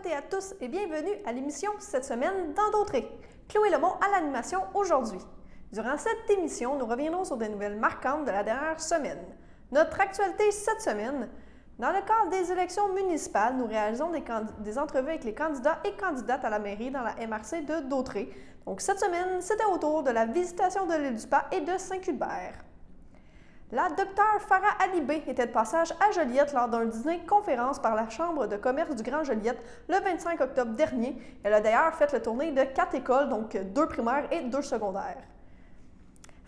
toutes et à tous et bienvenue à l'émission cette semaine dans Dautré. Chloé Lemont à l'animation aujourd'hui. Durant cette émission, nous reviendrons sur des nouvelles marquantes de la dernière semaine. Notre actualité cette semaine, dans le cadre des élections municipales, nous réalisons des entrevues avec les candidats et candidates à la mairie dans la MRC de Dautré. Donc cette semaine, c'était autour de la visitation de l'île du Pas et de Saint-Cuthbert. La docteure Farah Alibé était de passage à Joliette lors d'un dîner-conférence par la Chambre de commerce du Grand Joliette le 25 octobre dernier. Elle a d'ailleurs fait le tournée de 4 écoles, donc 2 primaires et 2 secondaires.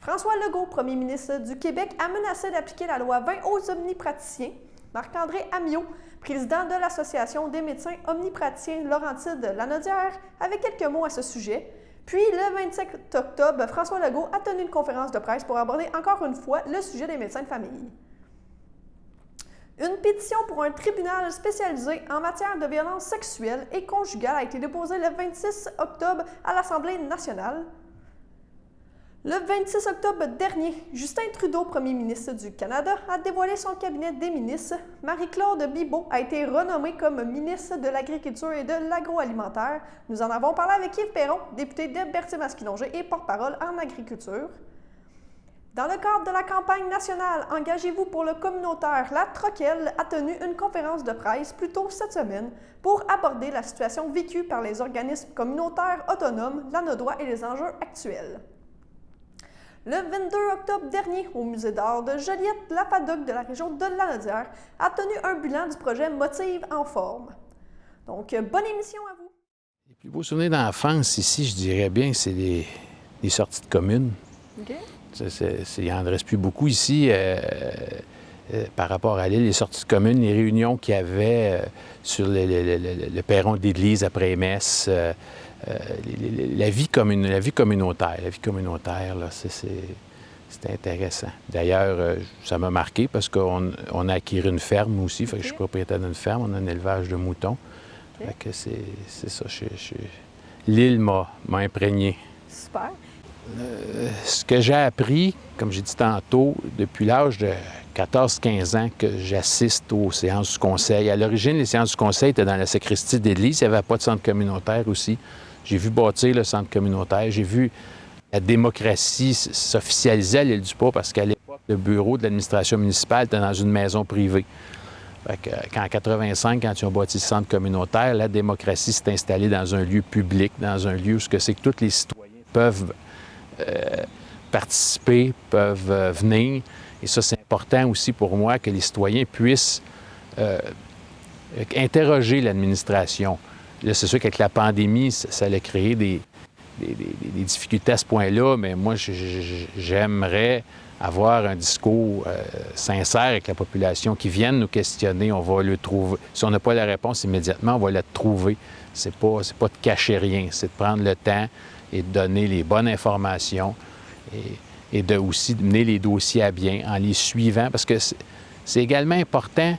François Legault, premier ministre du Québec, a menacé d'appliquer la loi 20 aux omnipraticiens. Marc-André Amiot, président de l'Association des médecins omnipraticiens Laurentides-Lanaudière, avait quelques mots à ce sujet. Puis, le 27 octobre, François Legault a tenu une conférence de presse pour aborder encore une fois le sujet des médecins de famille. Une pétition pour un tribunal spécialisé en matière de violences sexuelles et conjugales a été déposée le 26 octobre à l'Assemblée nationale. Le 26 octobre dernier, Justin Trudeau, premier ministre du Canada, a dévoilé son cabinet des ministres. Marie-Claude Bibeau a été renommée comme ministre de l'Agriculture et de l'Agroalimentaire. Nous en avons parlé avec Yves Perron, député de Berthier-Masquinongé et porte-parole en agriculture. Dans le cadre de la campagne nationale « Engagez-vous pour le communautaire », la Troquelle a tenu une conférence de presse plus tôt cette semaine pour aborder la situation vécue par les organismes communautaires autonomes, l'ANODOA et les enjeux actuels. Le 22 octobre dernier, au Musée d'art de Joliette, la FADOC de la région de Lanaudière a tenu un bilan du projet Motive en forme. Donc, bonne émission à vous! Les plus beaux souvenirs d'enfance ici, je dirais bien, c'est les sorties de communes. OK. Il n'en reste plus beaucoup ici par rapport à l'île. Les sorties de communes, les réunions qu'il y avait sur le perron de l'église après les messes, la vie communautaire. La vie communautaire, là, c'est intéressant. D'ailleurs, ça m'a marqué parce qu'on a acquis une ferme aussi. Fait que je suis propriétaire d'une ferme. On a un élevage de moutons. Fait que c'est ça. L'île m'a imprégné. Super. Ce que j'ai appris, comme j'ai dit tantôt, depuis l'âge de 14-15 ans que j'assiste aux séances du conseil. À l'origine, les séances du conseil étaient dans la sacristie de l'église. Il n'y avait pas de centre communautaire aussi. J'ai vu bâtir le centre communautaire. J'ai vu la démocratie s'officialiser à l'île du Pas parce qu'à l'époque, le bureau de l'administration municipale était dans une maison privée. Fait que, en 85, quand ils ont bâti le centre communautaire, la démocratie s'est installée dans un lieu public, dans un lieu où c'est que tous les citoyens peuvent participer, peuvent venir. Et ça, c'est important aussi pour moi que les citoyens puissent interroger l'administration. Là, c'est sûr qu'avec la pandémie, ça a créé des difficultés à ce point-là, mais moi, j'aimerais avoir un discours sincère avec la population qui vienne nous questionner. On va le trouver. Si on n'a pas la réponse immédiatement, on va la trouver. C'est pas de cacher rien, c'est de prendre le temps et de donner les bonnes informations et de aussi mener les dossiers à bien en les suivant, parce que c'est également important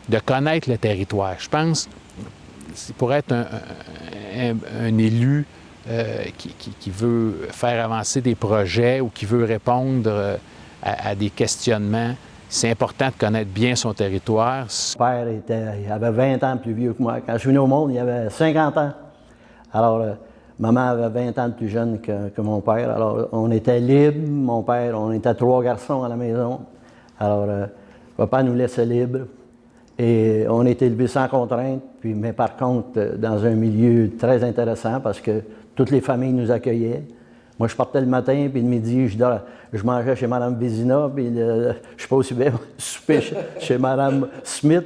de connaître le territoire. Je pense pour être un élu qui veut faire avancer des projets ou qui veut répondre à des questionnements, c'est important de connaître bien son territoire. Mon père il avait 20 ans plus vieux que moi. Quand je suis venu au monde, il avait 50 ans. Alors, maman avait 20 ans de plus jeune que mon père. Alors, on était libres. Mon père, on était 3 garçons à la maison. Alors, papa nous laissait libres. Et on était élevés sans contrainte, mais par contre, dans un milieu très intéressant parce que toutes les familles nous accueillaient. Moi, je partais le matin, puis le midi, je mangeais chez Mme Vézina, puis je pas aussi bien souper chez Mme Smith.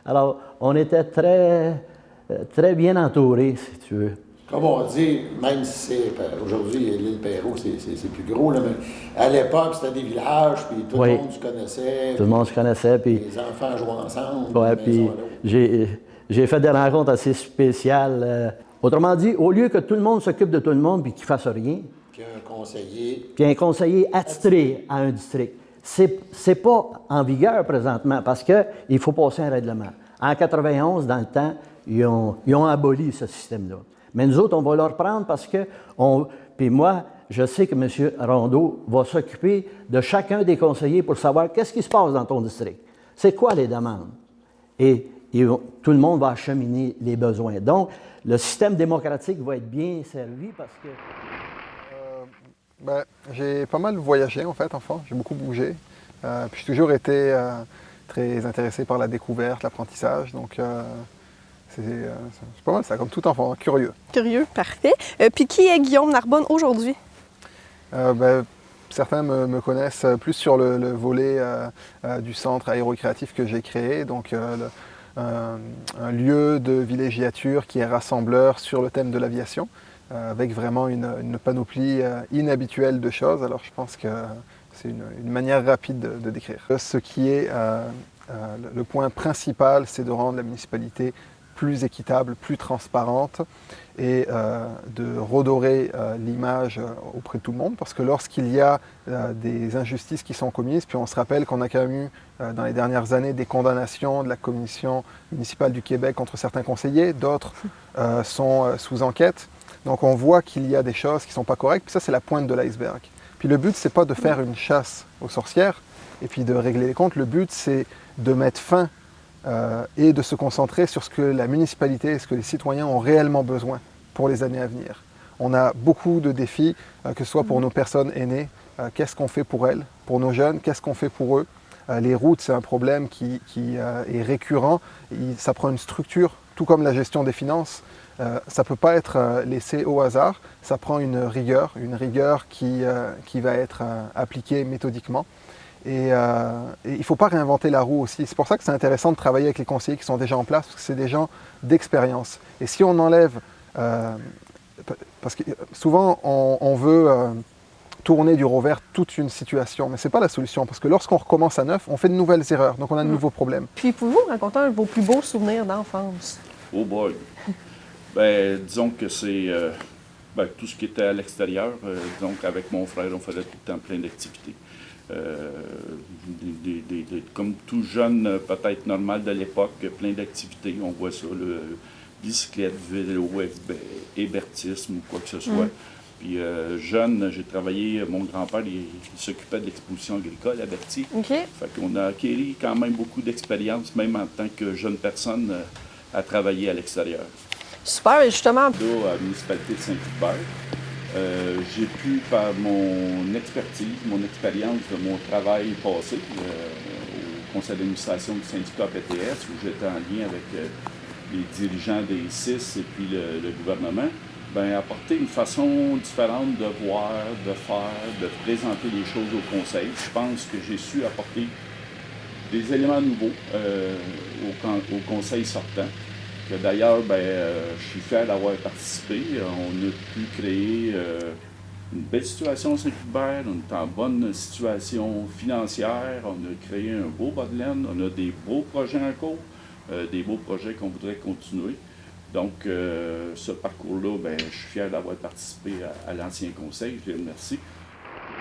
Alors, on était très bien entourés, si tu veux. Comme on dit, même si aujourd'hui l'île Perrot, c'est plus gros, là, mais à l'époque, c'était des villages, puis tout le monde se connaissait. Tout le monde se connaissait. Puis les enfants jouaient ensemble. Oui, puis j'ai fait des rencontres assez spéciales. Autrement dit, au lieu que tout le monde s'occupe de tout le monde puis qu'il ne fasse rien. Puis un conseiller. Puis un conseiller attitré à un district. C'est pas en vigueur présentement parce qu'il faut passer un règlement. En 91, dans le temps, ils ont aboli ce système-là. Mais nous autres, on va le reprendre parce que... Puis moi, je sais que M. Rondeau va s'occuper de chacun des conseillers pour savoir qu'est-ce qui se passe dans ton district. C'est quoi les demandes? Et et tout le monde va acheminer les besoins. Donc, le système démocratique va être bien servi parce que... J'ai pas mal voyagé en fait, enfant. J'ai beaucoup bougé. Puis j'ai toujours été très intéressé par la découverte, l'apprentissage. Donc c'est pas mal ça, comme tout enfant, curieux. Curieux, parfait. Puis qui est Guillaume Narbonne aujourd'hui? Certains me connaissent plus sur le volet du centre aéro-récréatif que j'ai créé. Donc un lieu de villégiature qui est rassembleur sur le thème de l'aviation, avec vraiment une panoplie inhabituelle de choses. Alors je pense que c'est une manière rapide de décrire. Ce qui est le point principal, c'est de rendre la municipalité plus équitable, plus transparente et de redorer l'image auprès de tout le monde. Parce que lorsqu'il y a des injustices qui sont commises, puis on se rappelle qu'on a quand même eu dans les dernières années des condamnations de la Commission municipale du Québec contre certains conseillers, d'autres sont sous enquête. Donc on voit qu'il y a des choses qui ne sont pas correctes, puis ça c'est la pointe de l'iceberg. Puis le but, c'est pas de faire une chasse aux sorcières et puis de régler les comptes. Le but, c'est de mettre fin et de se concentrer sur ce que la municipalité et ce que les citoyens ont réellement besoin pour les années à venir. On a beaucoup de défis, que ce soit pour nos personnes aînées, qu'est-ce qu'on fait pour elles, pour nos jeunes, qu'est-ce qu'on fait pour eux. Les routes, c'est un problème qui est récurrent, ça prend une structure, tout comme la gestion des finances. Ça ne peut pas être laissé au hasard, ça prend une rigueur qui va être appliquée méthodiquement. Et il ne faut pas réinventer la roue aussi. C'est pour ça que c'est intéressant de travailler avec les conseillers qui sont déjà en place, parce que c'est des gens d'expérience. Et si on enlève... parce que souvent, on veut tourner du revers toute une situation, mais ce n'est pas la solution, parce que lorsqu'on recommence à neuf, on fait de nouvelles erreurs, donc on a de nouveaux problèmes. Puis pouvez-vous raconter un de vos plus beaux souvenirs d'enfance? Oh boy! Disons que c'est tout ce qui était à l'extérieur. Disons qu'avec mon frère, on faisait tout le temps plein d'activités. Comme tout jeune, peut-être normal de l'époque, plein d'activités. On voit ça, bicyclette, vélo, hébertisme ou quoi que ce soit. Puis jeune, j'ai travaillé, mon grand-père, il s'occupait de l'exposition agricole à Berthier. Okay. Fait qu'on a acquis quand même beaucoup d'expérience, même en tant que jeune personne, à travailler à l'extérieur. Super, et justement... À la municipalité de Saint-Hubert, j'ai pu, par mon expertise, mon expérience de mon travail passé au conseil d'administration du syndicat PTS, où j'étais en lien avec les dirigeants des CIS et puis le gouvernement, apporter une façon différente de voir, de faire, de présenter les choses au conseil. Je pense que j'ai su apporter des éléments nouveaux au conseil sortant. D'ailleurs, je suis fier d'avoir participé. On a pu créer une belle situation à Saint-Hubert, on est en bonne situation financière, on a créé un beau bas de laine, on a des beaux projets en cours, des beaux projets qu'on voudrait continuer. Donc, ce parcours-là, je suis fier d'avoir participé à l'ancien conseil, je les remercie.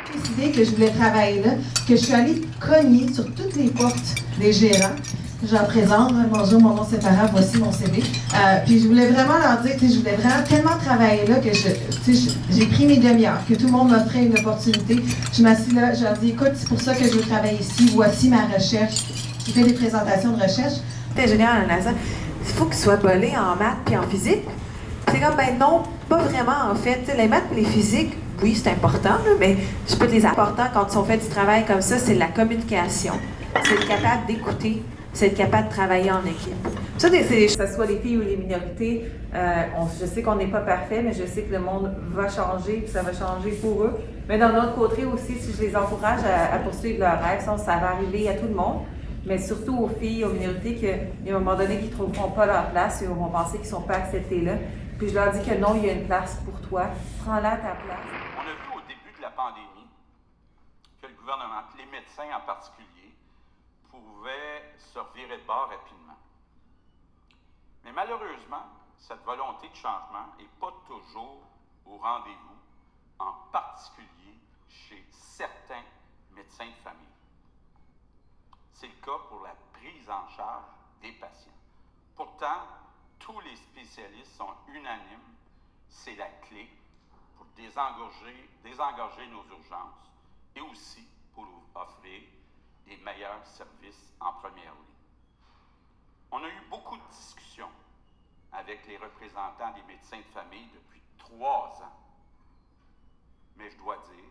J'ai décidé que je voulais travailler là, que je suis allée cogner sur toutes les portes des gérants. J'en présente, bonjour, mon nom c'est Farah, voici mon CV. Puis je voulais vraiment leur dire, je voulais vraiment tellement travailler là que j'ai pris mes demi-heures, que tout le monde m'offrait une opportunité. Je m'assis là, je leur dis, écoute, c'est pour ça que je veux travailler ici, voici ma recherche. J'ai fait des présentations de recherche. Ingénieur à la NASA, il faut qu'il soit bolé en maths puis en physique. C'est comme, non, pas vraiment en fait. T'sais, les maths et les physiques, oui, c'est important, là, mais je peux te les apporter quand on fait du travail comme ça, c'est la communication. C'est être capable d'écouter, c'est être capable de travailler en équipe. Ça, que ce soit les filles ou les minorités, je sais qu'on n'est pas parfait, mais je sais que le monde va changer, puis ça va changer pour eux. Mais d'un autre côté aussi, si je les encourage à poursuivre leurs rêves, ça va arriver à tout le monde, mais surtout aux filles, aux minorités, qu'à un moment donné, qui ne trouveront pas leur place et vont penser qu'ils ne sont pas acceptés là. Puis je leur dis que non, il y a une place pour toi. Prends-la ta place. On a vu au début de la pandémie que le gouvernement, les médecins en particulier, pouvaient se revirer de bord rapidement. Mais malheureusement, cette volonté de changement n'est pas toujours au rendez-vous, en particulier chez certains médecins de famille. C'est le cas pour la prise en charge des patients. Pourtant, tous les spécialistes sont unanimes, c'est la clé pour désengorger nos urgences et aussi pour offrir des meilleurs services en première ligne. On a eu beaucoup avec les représentants des médecins de famille depuis 3 ans. Mais je dois dire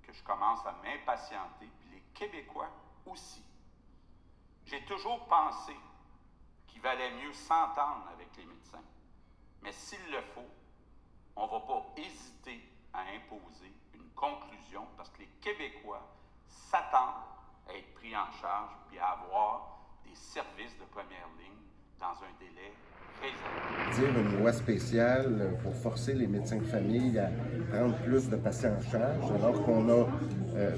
que je commence à m'impatienter, puis les Québécois aussi. J'ai toujours pensé qu'il valait mieux s'entendre avec les médecins. Mais s'il le faut, on ne va pas hésiter à imposer une conclusion parce que les Québécois s'attendent à être pris en charge puis à avoir des services de première ligne dans un délai raisonnable. Dire une loi spéciale pour forcer les médecins de famille à prendre plus de patients en charge, alors qu'on a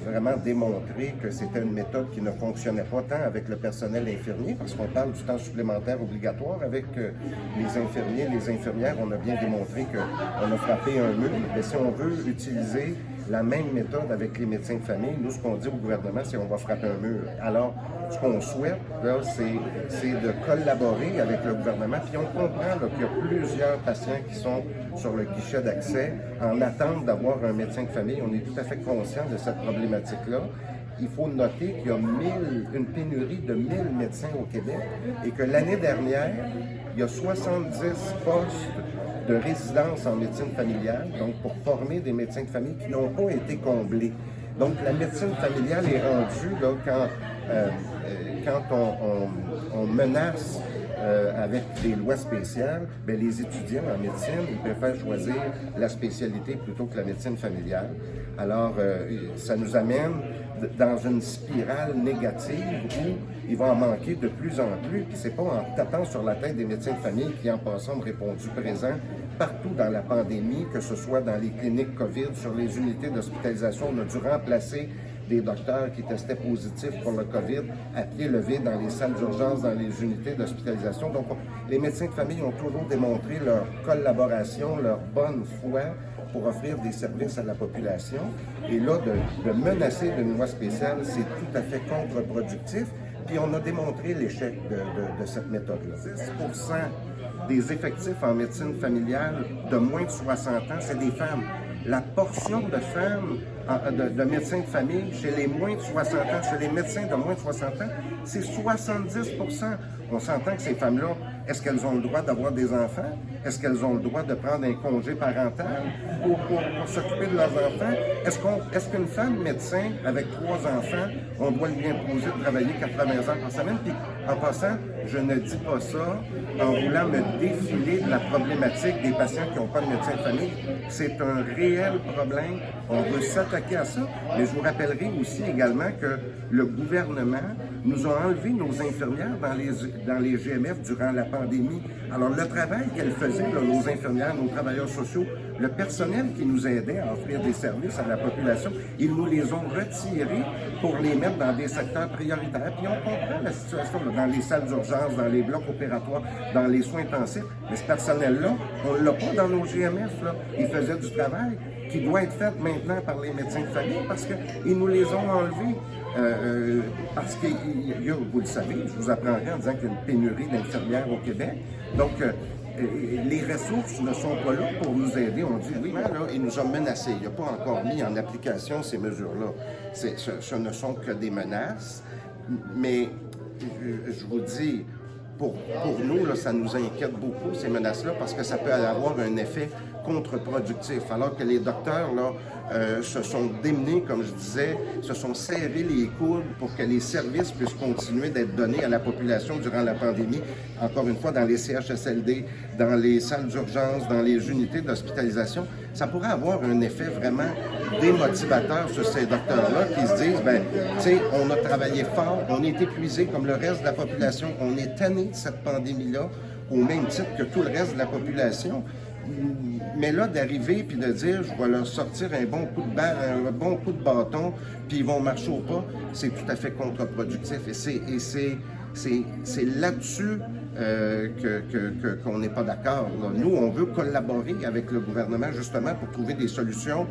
vraiment démontré que c'était une méthode qui ne fonctionnait pas tant avec le personnel infirmier, parce qu'on parle du temps supplémentaire obligatoire. Avec les infirmiers, les infirmières, on a bien démontré qu'on a frappé un mur. Mais si on veut utiliser la même méthode avec les médecins de famille, nous, ce qu'on dit au gouvernement, c'est qu'on va frapper un mur. Alors, ce qu'on souhaite, là, c'est de collaborer avec le gouvernement. Puis on comprend qu'il y a plusieurs patients qui sont sur le guichet d'accès en attente d'avoir un médecin de famille. On est tout à fait conscient de cette problématique-là. Il faut noter qu'il y a une pénurie de 1000 médecins au Québec et que l'année dernière, il y a 70 postes de résidence en médecine familiale, donc pour former des médecins de famille qui n'ont pas été comblés. Donc la médecine familiale est rendue là, quand on menace avec des lois spéciales, bien, les étudiants en médecine, ils préfèrent choisir la spécialité plutôt que la médecine familiale. Alors, ça nous amène dans une spirale négative où il va en manquer de plus en plus. Puis c'est pas en tapant sur la tête des médecins de famille qui, en passant, ont répondu présent partout dans la pandémie, que ce soit dans les cliniques COVID, sur les unités d'hospitalisation. On a dû remplacer des docteurs qui testaient positifs pour le COVID à pied levé dans les salles d'urgence, dans les unités d'hospitalisation. Donc, les médecins de famille ont toujours démontré leur collaboration, leur bonne foi pour offrir des services à la population. Et là, de menacer d'une loi spéciale, c'est tout à fait contre-productif. Puis on a démontré l'échec de cette méthode-là. 10% des effectifs en médecine familiale de moins de 60 ans, c'est des femmes. La portion de femmes, de médecins de famille chez les moins de 60 ans, chez les médecins de moins de 60 ans, c'est 70%. On s'entend que ces femmes-là, est-ce qu'elles ont le droit d'avoir des enfants? Est-ce qu'elles ont le droit de prendre un congé parental pour s'occuper de leurs enfants? Est-ce qu'une femme médecin avec 3 enfants, on doit lui imposer de travailler 80 heures par semaine? Puis, en passant, je ne dis pas ça en voulant me défiler de la problématique des patients qui n'ont pas de médecin de famille. C'est un réel problème. On veut s'attaquer à ça. Mais je vous rappellerai aussi également que le gouvernement nous a enlevé nos infirmières dans les GMF durant la pandémie. Alors, le travail qu'elles faisaient, là, nos infirmières, nos travailleurs sociaux, le personnel qui nous aidait à offrir des services à la population, ils nous les ont retirés pour les mettre dans des secteurs prioritaires. Puis on comprend la situation là, dans les salles d'urgence, dans les blocs opératoires, dans les soins intensifs. Mais ce personnel-là, on ne l'a pas dans nos GMF. Là. Ils faisaient du travail qui doit être fait maintenant par les médecins de famille parce qu'ils nous les ont enlevés. Parce que, vous le savez, je vous apprendrai en disant qu'il y a une pénurie d'infirmières au Québec. Donc, les ressources ne sont pas là pour nous aider. On dit, oui, mais là, il nous a menacés. Il n'a pas encore mis en application ces mesures-là. Ce ne sont que des menaces. Mais, je vous dis, pour nous, là, ça nous inquiète beaucoup, ces menaces-là, parce que ça peut avoir un effet contre-productif. Alors que les docteurs, là, se sont démenés, comme je disais, se sont serrés les coudes pour que les services puissent continuer d'être donnés à la population durant la pandémie. Encore une fois, dans les CHSLD, dans les salles d'urgence, dans les unités d'hospitalisation, ça pourrait avoir un effet vraiment démotivateur sur ces docteurs-là qui se disent, ben, tu sais, on a travaillé fort, on est épuisé comme le reste de la population, on est tanné de cette pandémie-là, au même titre que tout le reste de la population. Mais là, d'arriver puis de dire, je vais leur sortir un bon coup de bâton, puis ils vont marcher au pas, c'est tout à fait contre-productif. Et c'est là-dessus qu'on n'est pas d'accord. Nous, on veut collaborer avec le gouvernement justement pour trouver des solutions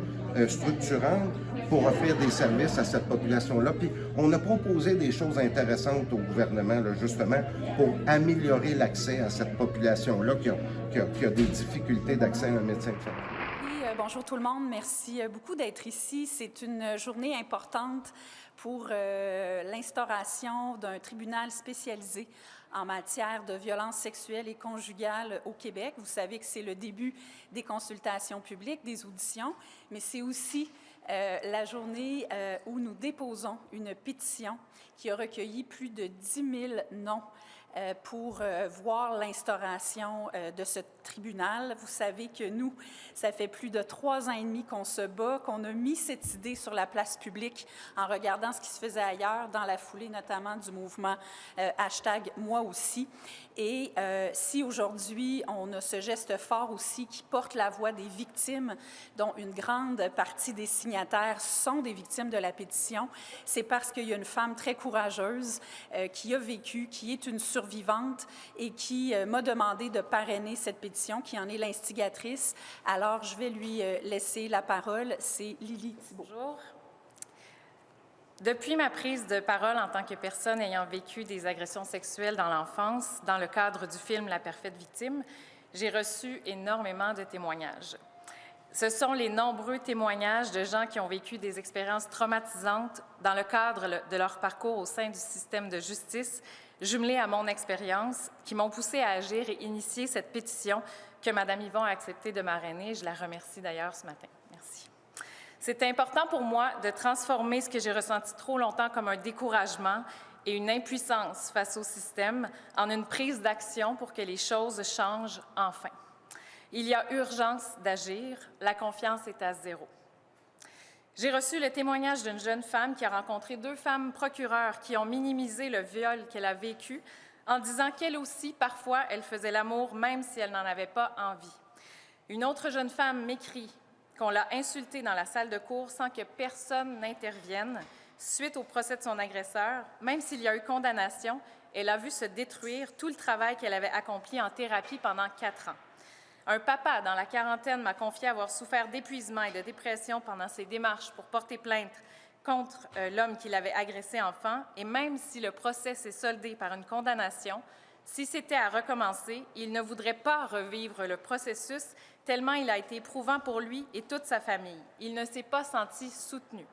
structurantes pour offrir des services à cette population-là. Puis on a proposé des choses intéressantes au gouvernement, là, justement, pour améliorer l'accès à cette population-là qui a des difficultés d'accès à un médecin de famille. Puis, Bonjour tout le monde. Merci beaucoup d'être ici. C'est une journée importante pour l'instauration d'un tribunal spécialisé en matière de violences sexuelles et conjugales au Québec. Vous savez que c'est le début des consultations publiques, des auditions, mais c'est aussi la journée où nous déposons une pétition qui a recueilli plus de 10 000 noms pour voir l'instauration de ce tribunal. Vous savez que nous, ça fait plus de 3 ans et demi qu'on se bat, qu'on a mis cette idée sur la place publique en regardant ce qui se faisait ailleurs, dans la foulée notamment du mouvement #moi aussi. Et si aujourd'hui, on a ce geste fort aussi qui porte la voix des victimes, dont une grande partie des signataires sont des victimes de la pétition, c'est parce qu'il y a une femme très courageuse qui a vécu, qui est une survivante et qui m'a demandé de parrainer cette pétition, qui en est l'instigatrice. Alors, je vais lui laisser la parole. C'est Lily Thibault. Bonjour. Depuis ma prise de parole en tant que personne ayant vécu des agressions sexuelles dans l'enfance, dans le cadre du film La parfaite victime, j'ai reçu énormément de témoignages. Ce sont les nombreux témoignages de gens qui ont vécu des expériences traumatisantes dans le cadre de leur parcours au sein du système de justice, jumelés à mon expérience, qui m'ont poussé à agir et initier cette pétition que Mme Yvon a accepté de marrainer. Je la remercie d'ailleurs ce matin. Merci. C'est important pour moi de transformer ce que j'ai ressenti trop longtemps comme un découragement et une impuissance face au système en une prise d'action pour que les choses changent enfin. Il y a urgence d'agir. La confiance est à 0. J'ai reçu le témoignage d'une jeune femme qui a rencontré 2 femmes procureurs qui ont minimisé le viol qu'elle a vécu en disant qu'elle aussi, parfois, elle faisait l'amour même si elle n'en avait pas envie. Une autre jeune femme m'écrit qu'on l'a insultée dans la salle de cours sans que personne n'intervienne suite au procès de son agresseur. Même s'il y a eu condamnation, elle a vu se détruire tout le travail qu'elle avait accompli en thérapie pendant 4 ans. Un papa dans la quarantaine m'a confié avoir souffert d'épuisement et de dépression pendant ses démarches pour porter plainte contre l'homme qui l'avait agressé enfant. Et même si le procès s'est soldé par une condamnation, si c'était à recommencer, il ne voudrait pas revivre le processus tellement il a été éprouvant pour lui et toute sa famille. Il ne s'est pas senti soutenu.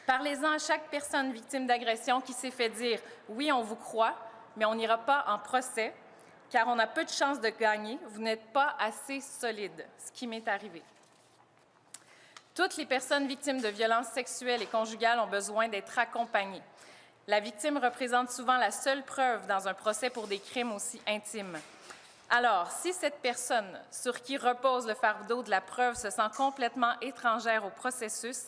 Parlez-en à chaque personne victime d'agression qui s'est fait dire « Oui, on vous croit, mais on n'ira pas en procès. » Car on a peu de chances de gagner, vous n'êtes pas assez solide, ce qui m'est arrivé. Toutes les personnes victimes de violences sexuelles et conjugales ont besoin d'être accompagnées. La victime représente souvent la seule preuve dans un procès pour des crimes aussi intimes. Alors, si cette personne sur qui repose le fardeau de la preuve se sent complètement étrangère au processus,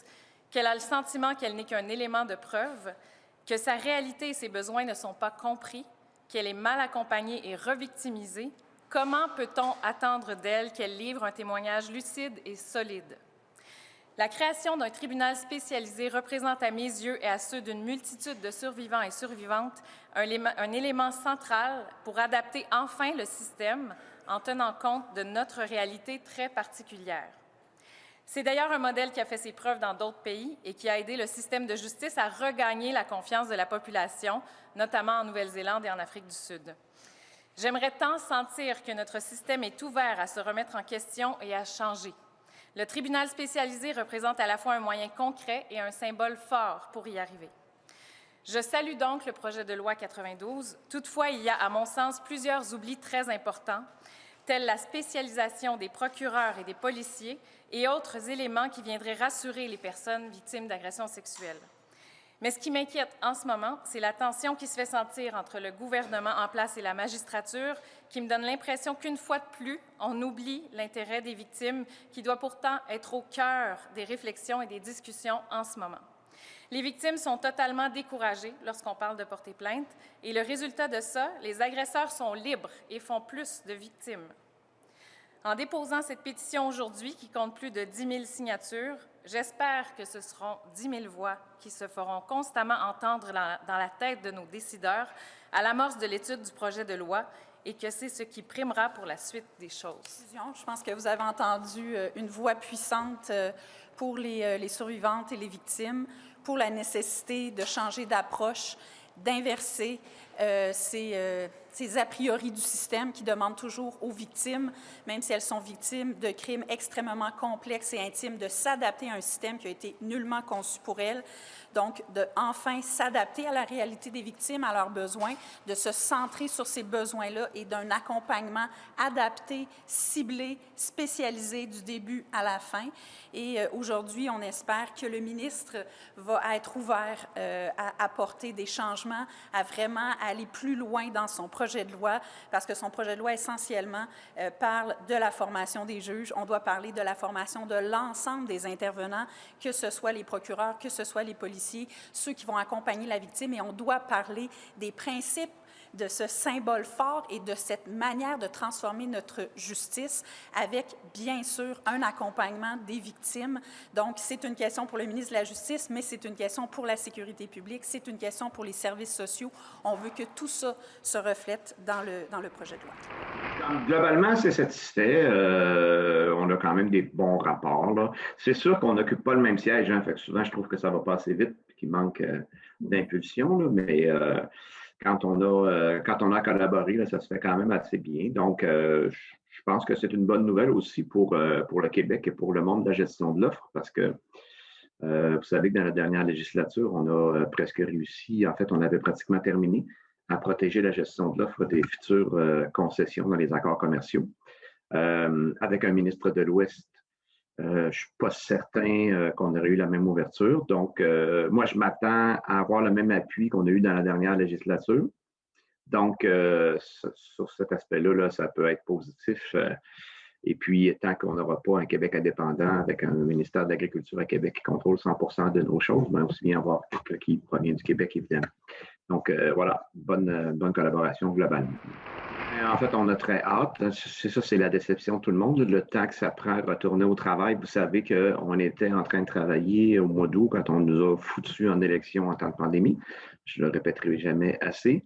qu'elle a le sentiment qu'elle n'est qu'un élément de preuve, que sa réalité et ses besoins ne sont pas compris, qu'elle est mal accompagnée et revictimisée, comment peut-on attendre d'elle qu'elle livre un témoignage lucide et solide? La création d'un tribunal spécialisé représente à mes yeux et à ceux d'une multitude de survivants et survivantes un élément central pour adapter enfin le système en tenant compte de notre réalité très particulière. C'est d'ailleurs un modèle qui a fait ses preuves dans d'autres pays et qui a aidé le système de justice à regagner la confiance de la population, notamment en Nouvelle-Zélande et en Afrique du Sud. J'aimerais tant sentir que notre système est ouvert à se remettre en question et à changer. Le tribunal spécialisé représente à la fois un moyen concret et un symbole fort pour y arriver. Je salue donc le projet de loi 92. Toutefois, il y a, à mon sens, plusieurs oublis très importants, telle la spécialisation des procureurs et des policiers et autres éléments qui viendraient rassurer les personnes victimes d'agressions sexuelles. Mais ce qui m'inquiète en ce moment, c'est la tension qui se fait sentir entre le gouvernement en place et la magistrature, qui me donne l'impression qu'une fois de plus, on oublie l'intérêt des victimes, qui doit pourtant être au cœur des réflexions et des discussions en ce moment. Les victimes sont totalement découragées lorsqu'on parle de porter plainte, et le résultat de ça, les agresseurs sont libres et font plus de victimes. En déposant cette pétition aujourd'hui, qui compte plus de 10 000 signatures, j'espère que ce seront 10 000 voix qui se feront constamment entendre dans la tête de nos décideurs à l'amorce de l'étude du projet de loi et que c'est ce qui primera pour la suite des choses. Je pense que vous avez entendu une voix puissante pour les survivantes et les victimes, pour la nécessité de changer d'approche, d'inverser ces a priori du système qui demandent toujours aux victimes, même si elles sont victimes de crimes extrêmement complexes et intimes, de s'adapter à un système qui a été nullement conçu pour elles. Donc, de enfin s'adapter à la réalité des victimes, à leurs besoins, de se centrer sur ces besoins-là et d'un accompagnement adapté, ciblé, spécialisé du début à la fin. Et aujourd'hui, on espère que le ministre va être ouvert à apporter des changements, à vraiment aller plus loin dans son projet de loi, parce que son projet de loi, essentiellement, parle de la formation des juges. On doit parler de la formation de l'ensemble des intervenants, que ce soit les procureurs, que ce soit les policiers, ceux qui vont accompagner la victime, et on doit parler des principes de ce symbole fort et de cette manière de transformer notre justice avec, bien sûr, un accompagnement des victimes. Donc, c'est une question pour le ministre de la Justice, mais c'est une question pour la sécurité publique, c'est une question pour les services sociaux. On veut que tout ça se reflète dans le projet de loi. Globalement, c'est satisfait. On a quand même des bons rapports, là. C'est sûr qu'on n'occupe pas le même siège, hein, fait que souvent, je trouve que ça va pas assez vite et qu'il manque d'impulsion, là, mais quand on a collaboré, là, ça se fait quand même assez bien. Donc, je pense que c'est une bonne nouvelle aussi pour le Québec et pour le monde de la gestion de l'offre, parce que vous savez que dans la dernière législature, on a presque réussi, en fait, on avait pratiquement terminé à protéger la gestion de l'offre des futures concessions dans les accords commerciaux. Avec un ministre de l'Ouest, je ne suis pas certain qu'on aurait eu la même ouverture. Donc, moi, je m'attends à avoir le même appui qu'on a eu dans la dernière législature. Donc, sur cet aspect-là, là, ça peut être positif. Et puis, tant qu'on n'aura pas un Québec indépendant avec un ministère de l'Agriculture à Québec qui contrôle 100% de nos choses, mais aussi bien avoir quelqu'un qui provient du Québec, évidemment. Donc, voilà, bonne collaboration globalement. En fait, on a très hâte. C'est ça, c'est la déception de tout le monde. Le temps que ça prend à retourner au travail. Vous savez qu'on était en train de travailler au mois d'août quand on nous a foutus en élection en temps de pandémie. Je ne le répéterai jamais assez.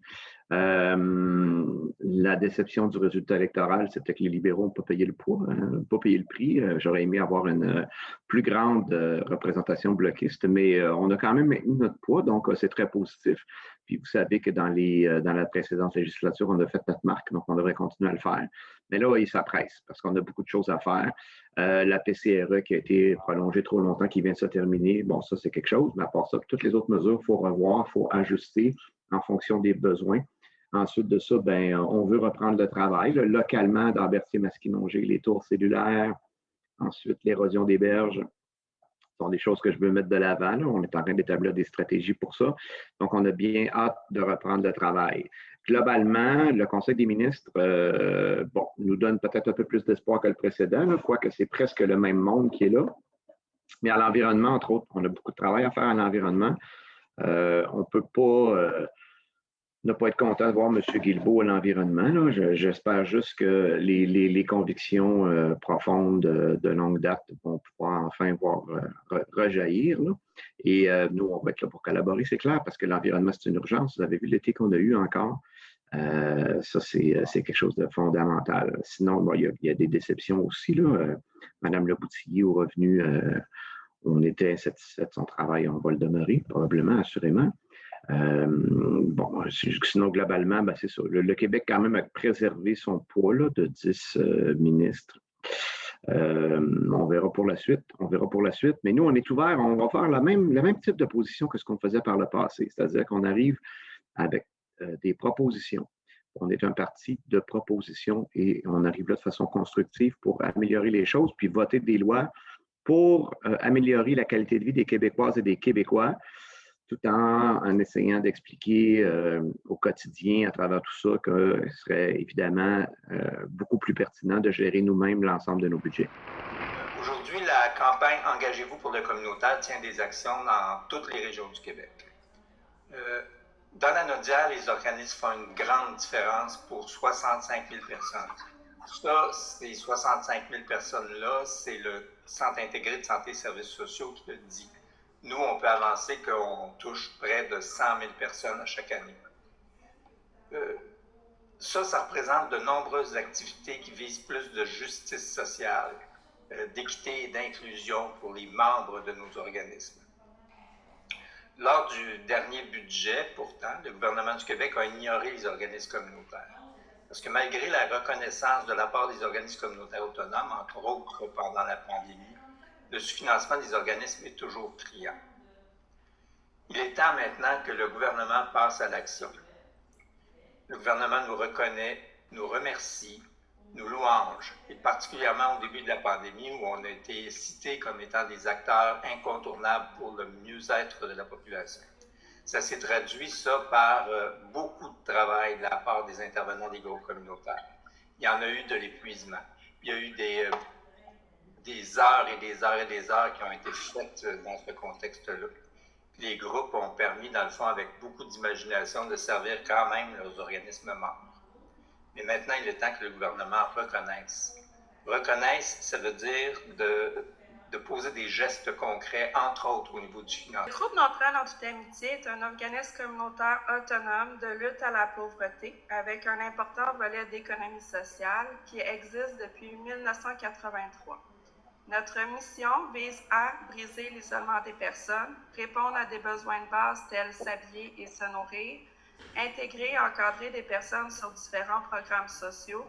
La déception du résultat électoral, c'était que les libéraux n'ont pas payé le poids, pas payé le prix. J'aurais aimé avoir une plus grande représentation bloquiste, mais on a quand même maintenu notre poids, donc c'est très positif. Puis vous savez que dans la précédente législature, on a fait notre marque, donc on devrait continuer à le faire. Mais là, il s'appresse parce qu'on a beaucoup de choses à faire. La PCRE qui a été prolongée trop longtemps, qui vient de se terminer, bon, ça, c'est quelque chose. Mais à part ça, toutes les autres mesures, il faut revoir, il faut ajuster en fonction des besoins. Ensuite de ça, ben, on veut reprendre le travail. Là, localement, dans Berthier-Masquinongé, les tours cellulaires, ensuite l'érosion des berges, sont des choses que je veux mettre de l'avant. On est en train d'établir des stratégies pour ça. Donc, on a bien hâte de reprendre le travail. Globalement, le Conseil des ministres nous donne peut-être un peu plus d'espoir que le précédent, là, quoique c'est presque le même monde qui est là. Mais à l'environnement, entre autres, on a beaucoup de travail à faire à l'environnement. On ne peut pas ne pas être content de voir M. Guilbeault à l'environnement. J'espère juste que les convictions profondes de longue date vont pouvoir enfin voir rejaillir. Là. Et nous, on va être là pour collaborer, c'est clair, parce que l'environnement, c'est une urgence. Vous avez vu l'été qu'on a eu encore. Ça, c'est quelque chose de fondamental. Sinon, bon, il y a des déceptions aussi. Là. Mme Leboutillier, au revenu, on était insatisfait de son travail. On va le demeurer, probablement, assurément. Sinon, globalement, ben, c'est ça. Le Québec, quand même, a préservé son poids là, de 10 ministres. On verra pour la suite. Mais nous, on est ouvert. On va faire le même type de position que ce qu'on faisait par le passé. C'est-à-dire qu'on arrive avec des propositions. On est un parti de propositions et on arrive là de façon constructive pour améliorer les choses, puis voter des lois pour améliorer la qualité de vie des Québécoises et des Québécois, tout en essayant d'expliquer au quotidien, à travers tout ça, que ce serait évidemment beaucoup plus pertinent de gérer nous-mêmes l'ensemble de nos budgets. Aujourd'hui, la campagne Engagez-vous pour le communautaire tient des actions dans toutes les régions du Québec. Dans la Naudière, les organismes font une grande différence pour 65 000 personnes. Ça, ces 65 000 personnes-là, c'est le Centre intégré de santé et services sociaux qui le dit. Nous, on peut avancer qu'on touche près de 100 000 personnes à chaque année. Ça représente de nombreuses activités qui visent plus de justice sociale, d'équité et d'inclusion pour les membres de nos organismes. Lors du dernier budget, pourtant, le gouvernement du Québec a ignoré les organismes communautaires. Parce que malgré la reconnaissance de la part des organismes communautaires autonomes, entre autres pendant la pandémie, le sous-financement des organismes est toujours criant. Il est temps maintenant que le gouvernement passe à l'action. Le gouvernement nous reconnaît, nous remercie, nous louange, et particulièrement au début de la pandémie où on a été cités comme étant des acteurs incontournables pour le mieux-être de la population. Ça s'est traduit, ça, par beaucoup de travail de la part des intervenants des groupes communautaires. Il y en a eu de l'épuisement. Il y a eu des heures et des heures et des heures qui ont été faites dans ce contexte-là. Les groupes ont permis, dans le fond, avec beaucoup d'imagination, de servir quand même leurs organismes membres. Mais maintenant, il est temps que le gouvernement reconnaisse. Reconnaisse, ça veut dire de poser des gestes concrets, entre autres au niveau du financement. Le groupe d'entraide en toute amitié est un organisme communautaire autonome de lutte à la pauvreté avec un important volet d'économie sociale qui existe depuis 1983. Notre mission vise à briser l'isolement des personnes, répondre à des besoins de base tels s'habiller et se nourrir, intégrer et encadrer des personnes sur différents programmes sociaux,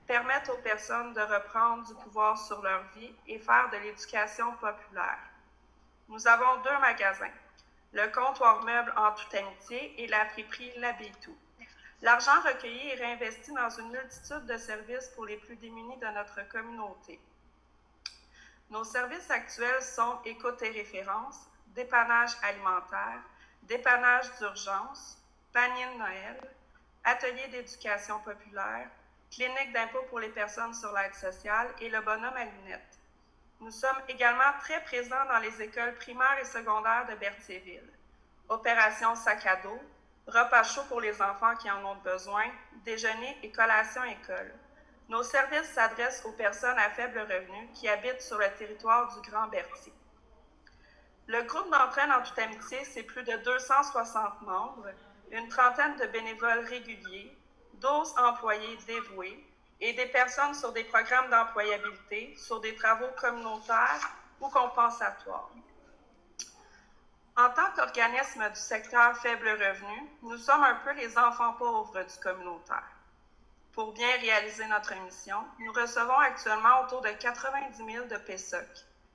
permettre aux personnes de reprendre du pouvoir sur leur vie et faire de l'éducation populaire. Nous avons 2 magasins, le comptoir meuble en toute amitié et la friperie L'Habitou. L'argent recueilli est réinvesti dans une multitude de services pour les plus démunis de notre communauté. Nos services actuels sont écoute et référence, dépannage alimentaire, dépannage d'urgence, panier de Noël, atelier d'éducation populaire, clinique d'impôt pour les personnes sur l'aide sociale et le bonhomme à lunettes. Nous sommes également très présents dans les écoles primaires et secondaires de Berthierville. Opération sac à dos, repas chauds pour les enfants qui en ont besoin, déjeuner et collation école. Nos services s'adressent aux personnes à faible revenu qui habitent sur le territoire du Grand Berthier. Le groupe d'entraide en toute amitié, c'est plus de 260 membres, une trentaine de bénévoles réguliers, 12 employés dévoués et des personnes sur des programmes d'employabilité, sur des travaux communautaires ou compensatoires. En tant qu'organisme du secteur faible revenu, nous sommes un peu les enfants pauvres du communautaire. Pour bien réaliser notre mission, nous recevons actuellement autour de 90 000 de PSOC.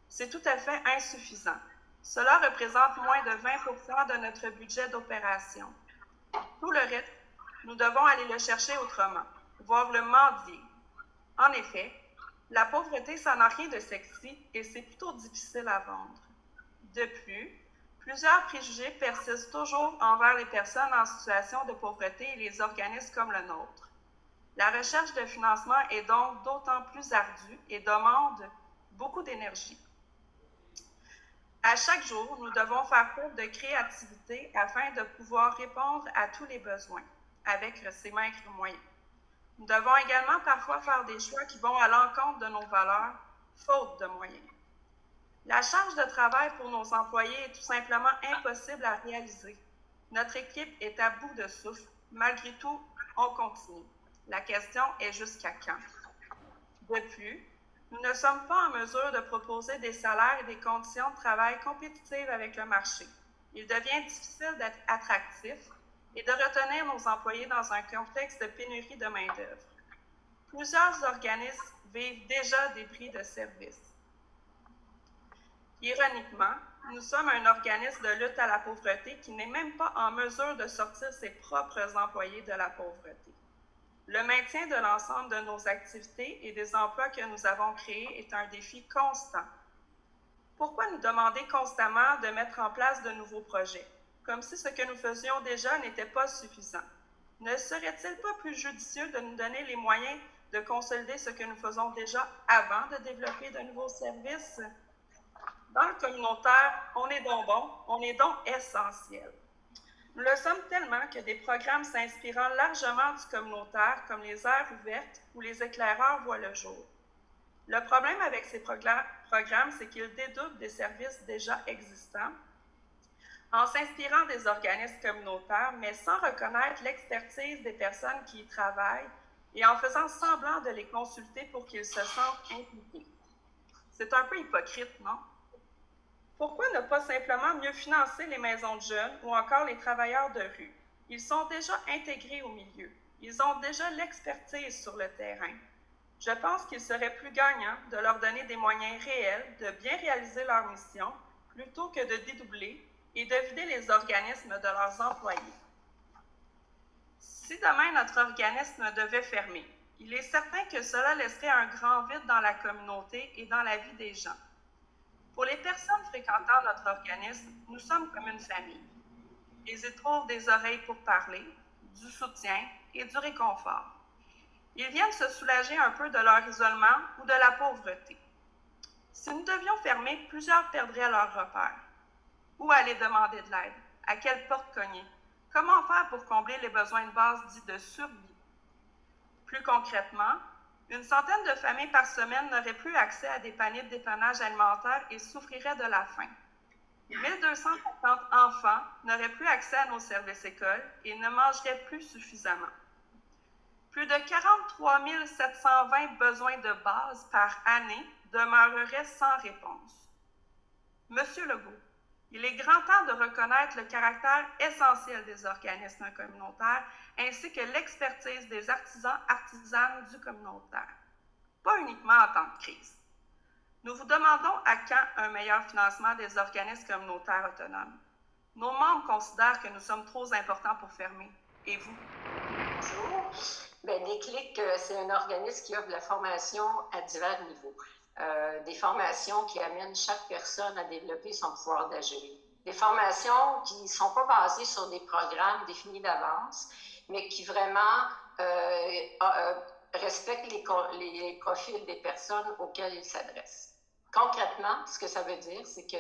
C'est tout à fait insuffisant. Cela représente moins de 20 % de notre budget d'opération. Tout le reste, nous devons aller le chercher autrement, voire le mendier. En effet, la pauvreté, ça n'a rien de sexy et c'est plutôt difficile à vendre. De plus, plusieurs préjugés persistent toujours envers les personnes en situation de pauvreté et les organismes comme le nôtre. La recherche de financement est donc d'autant plus ardue et demande beaucoup d'énergie. À chaque jour, nous devons faire preuve de créativité afin de pouvoir répondre à tous les besoins avec ces maigres moyens. Nous devons également parfois faire des choix qui vont à l'encontre de nos valeurs, faute de moyens. La charge de travail pour nos employés est tout simplement impossible à réaliser. Notre équipe est à bout de souffle. Malgré tout, on continue. La question est jusqu'à quand? De plus, nous ne sommes pas en mesure de proposer des salaires et des conditions de travail compétitives avec le marché. Il devient difficile d'être attractif et de retenir nos employés dans un contexte de pénurie de main-d'œuvre. Plusieurs organismes vivent déjà des prix de service. Ironiquement, nous sommes un organisme de lutte à la pauvreté qui n'est même pas en mesure de sortir ses propres employés de la pauvreté. Le maintien de l'ensemble de nos activités et des emplois que nous avons créés est un défi constant. Pourquoi nous demander constamment de mettre en place de nouveaux projets, comme si ce que nous faisions déjà n'était pas suffisant? Ne serait-il pas plus judicieux de nous donner les moyens de consolider ce que nous faisons déjà avant de développer de nouveaux services? Dans le communautaire, on est donc bon, on est donc essentiel. Nous le sommes tellement que des programmes s'inspirant largement du communautaire, comme les aires ouvertes ou les éclaireurs, voient le jour. Le problème avec ces programmes, c'est qu'ils dédoublent des services déjà existants en s'inspirant des organismes communautaires, mais sans reconnaître l'expertise des personnes qui y travaillent et en faisant semblant de les consulter pour qu'ils se sentent impliqués. C'est un peu hypocrite, non? Pourquoi ne pas simplement mieux financer les maisons de jeunes ou encore les travailleurs de rue? Ils sont déjà intégrés au milieu. Ils ont déjà l'expertise sur le terrain. Je pense qu'il serait plus gagnant de leur donner des moyens réels de bien réaliser leur mission plutôt que de dédoubler et de vider les organismes de leurs employés. Si demain notre organisme devait fermer, il est certain que cela laisserait un grand vide dans la communauté et dans la vie des gens. Pour les personnes fréquentant notre organisme, nous sommes comme une famille. Ils y trouvent des oreilles pour parler, du soutien et du réconfort. Ils viennent se soulager un peu de leur isolement ou de la pauvreté. Si nous devions fermer, plusieurs perdraient leur repère. Où aller demander de l'aide? À quelle porte cogner? Comment faire pour combler les besoins de base dits de survie? Plus concrètement, une centaine de familles par semaine n'auraient plus accès à des paniers de dépannage alimentaire et souffriraient de la faim. 1250 enfants n'auraient plus accès à nos services écoles et ne mangeraient plus suffisamment. Plus de 43 720 besoins de base par année demeureraient sans réponse. Monsieur Legault, il est grand temps de reconnaître le caractère essentiel des organismes communautaires ainsi que l'expertise des artisanes du communautaire, pas uniquement en temps de crise. Nous vous demandons à quand un meilleur financement des organismes communautaires autonomes. Nos membres considèrent que nous sommes trop importants pour fermer. Et vous? Bonjour. Déclic, c'est un organisme qui offre de la formation à divers niveaux. Des formations qui amènent chaque personne à développer son pouvoir d'agir. Des formations qui ne sont pas basées sur des programmes définis d'avance, mais qui vraiment respectent les profils des personnes auxquelles ils s'adressent. Concrètement, ce que ça veut dire, c'est que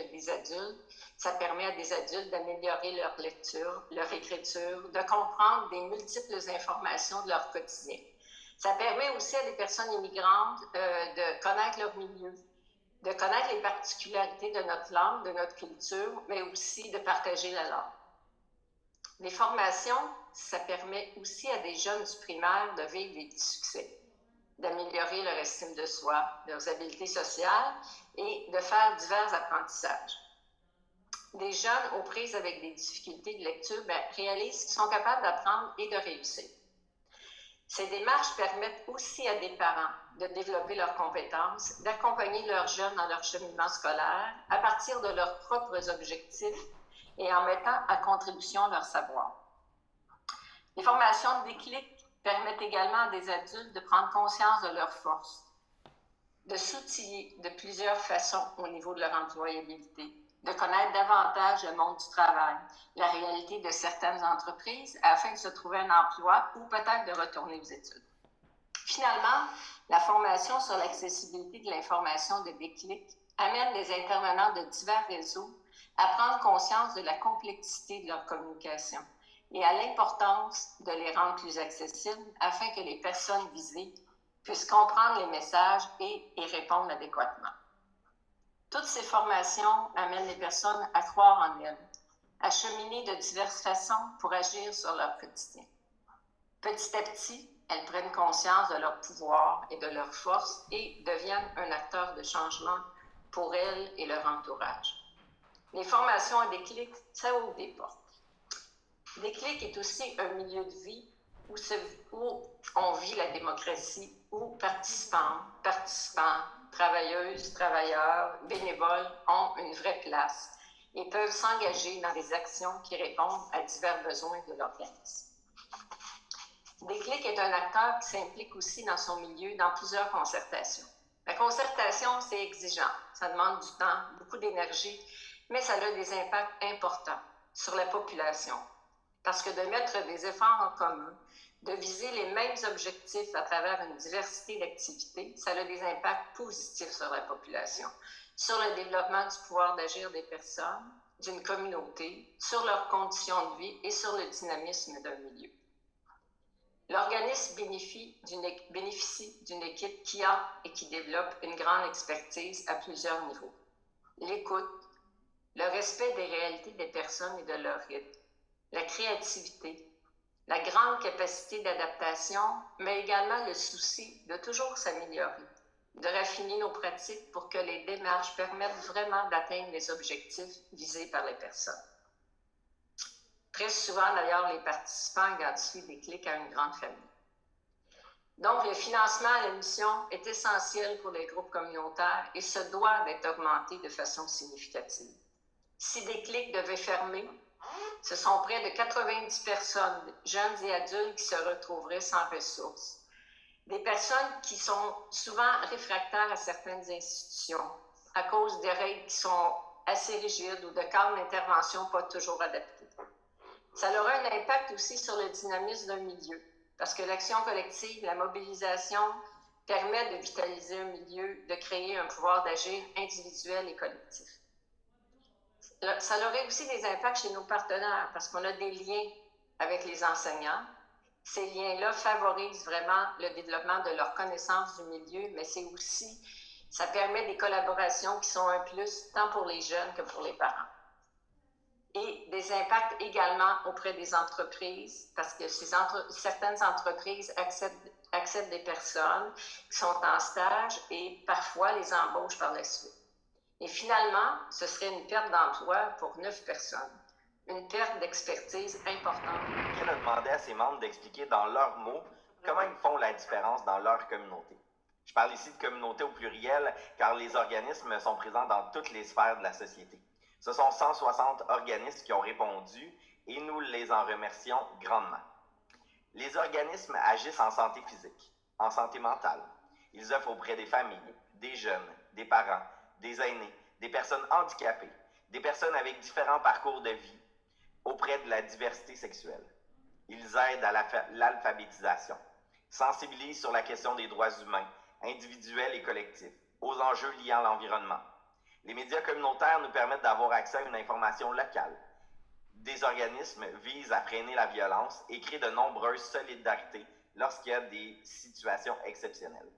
ça permet à des adultes d'améliorer leur lecture, leur écriture, de comprendre des multiples informations de leur quotidien. Ça permet aussi à des personnes immigrantes de connaître leur milieu, de connaître les particularités de notre langue, de notre culture, mais aussi de partager la langue. Les formations, ça permet aussi à des jeunes du primaire de vivre des petits succès, d'améliorer leur estime de soi, leurs habiletés sociales et de faire divers apprentissages. Des jeunes aux prises avec des difficultés de lecture réalisent qu'ils sont capables d'apprendre et de réussir. Ces démarches permettent aussi à des parents de développer leurs compétences, d'accompagner leurs jeunes dans leur cheminement scolaire à partir de leurs propres objectifs et en mettant à contribution leur savoir. Les formations de déclic permettent également à des adultes de prendre conscience de leurs forces, de s'outiller de plusieurs façons au niveau de leur employabilité, de connaître davantage le monde du travail, la réalité de certaines entreprises afin de se trouver un emploi ou peut-être de retourner aux études. Finalement, la formation sur l'accessibilité de l'information de déclic amène les intervenants de divers réseaux à prendre conscience de la complexité de leur communication et à l'importance de les rendre plus accessibles afin que les personnes visées puissent comprendre les messages et y répondre adéquatement. Toutes ces formations amènent les personnes à croire en elles, à cheminer de diverses façons pour agir sur leur quotidien. Petit à petit, elles prennent conscience de leur pouvoir et de leur force et deviennent un acteur de changement pour elles et leur entourage. Les formations à déclic, ça ouvre des portes. Déclic est aussi un milieu de vie où on vit la démocratie, où participants, travailleuses, travailleurs, bénévoles ont une vraie place et peuvent s'engager dans des actions qui répondent à divers besoins de l'organisme. Déclic est un acteur qui s'implique aussi dans son milieu dans plusieurs concertations. La concertation, c'est exigeant, ça demande du temps, beaucoup d'énergie, mais ça a des impacts importants sur la population. Parce que de mettre des efforts en commun, de viser les mêmes objectifs à travers une diversité d'activités, ça a des impacts positifs sur la population, sur le développement du pouvoir d'agir des personnes, d'une communauté, sur leurs conditions de vie et sur le dynamisme d'un milieu. L'organisme bénéficie d'une équipe qui a et qui développe une grande expertise à plusieurs niveaux. L'écoute, le respect des réalités des personnes et de leur rythme, la créativité, la grande capacité d'adaptation, mais également le souci de toujours s'améliorer, de raffiner nos pratiques pour que les démarches permettent vraiment d'atteindre les objectifs visés par les personnes. Très souvent, d'ailleurs, les participants identifient des clics à une grande famille. Donc, le financement à la mission est essentiel pour les groupes communautaires et se doit d'être augmenté de façon significative. Si des clics devaient fermer, ce sont près de 90 personnes, jeunes et adultes, qui se retrouveraient sans ressources. Des personnes qui sont souvent réfractaires à certaines institutions à cause des règles qui sont assez rigides ou de cadres d'intervention pas toujours adaptés. Ça aura un impact aussi sur le dynamisme d'un milieu, parce que l'action collective, la mobilisation, permet de vitaliser un milieu, de créer un pouvoir d'agir individuel et collectif. Ça aurait aussi des impacts chez nos partenaires, parce qu'on a des liens avec les enseignants. Ces liens-là favorisent vraiment le développement de leur connaissance du milieu, mais c'est aussi, ça permet des collaborations qui sont un plus tant pour les jeunes que pour les parents. Et des impacts également auprès des entreprises, parce que certaines entreprises acceptent des personnes qui sont en stage et parfois les embauchent par la suite. Et finalement, ce serait une perte d'emploi pour 9 personnes, une perte d'expertise importante. Elle a demandé à ses membres d'expliquer dans leurs mots comment ils font la différence dans leur communauté. Je parle ici de communauté au pluriel, car les organismes sont présents dans toutes les sphères de la société. Ce sont 160 organismes qui ont répondu et nous les en remercions grandement. Les organismes agissent en santé physique, en santé mentale. Ils offrent auprès des familles, des jeunes, des parents, des aînés, des personnes handicapées, des personnes avec différents parcours de vie, auprès de la diversité sexuelle. Ils aident à l'alphabétisation, sensibilisent sur la question des droits humains, individuels et collectifs, aux enjeux liés à l'environnement. Les médias communautaires nous permettent d'avoir accès à une information locale. Des organismes visent à freiner la violence et créent de nombreuses solidarités lorsqu'il y a des situations exceptionnelles.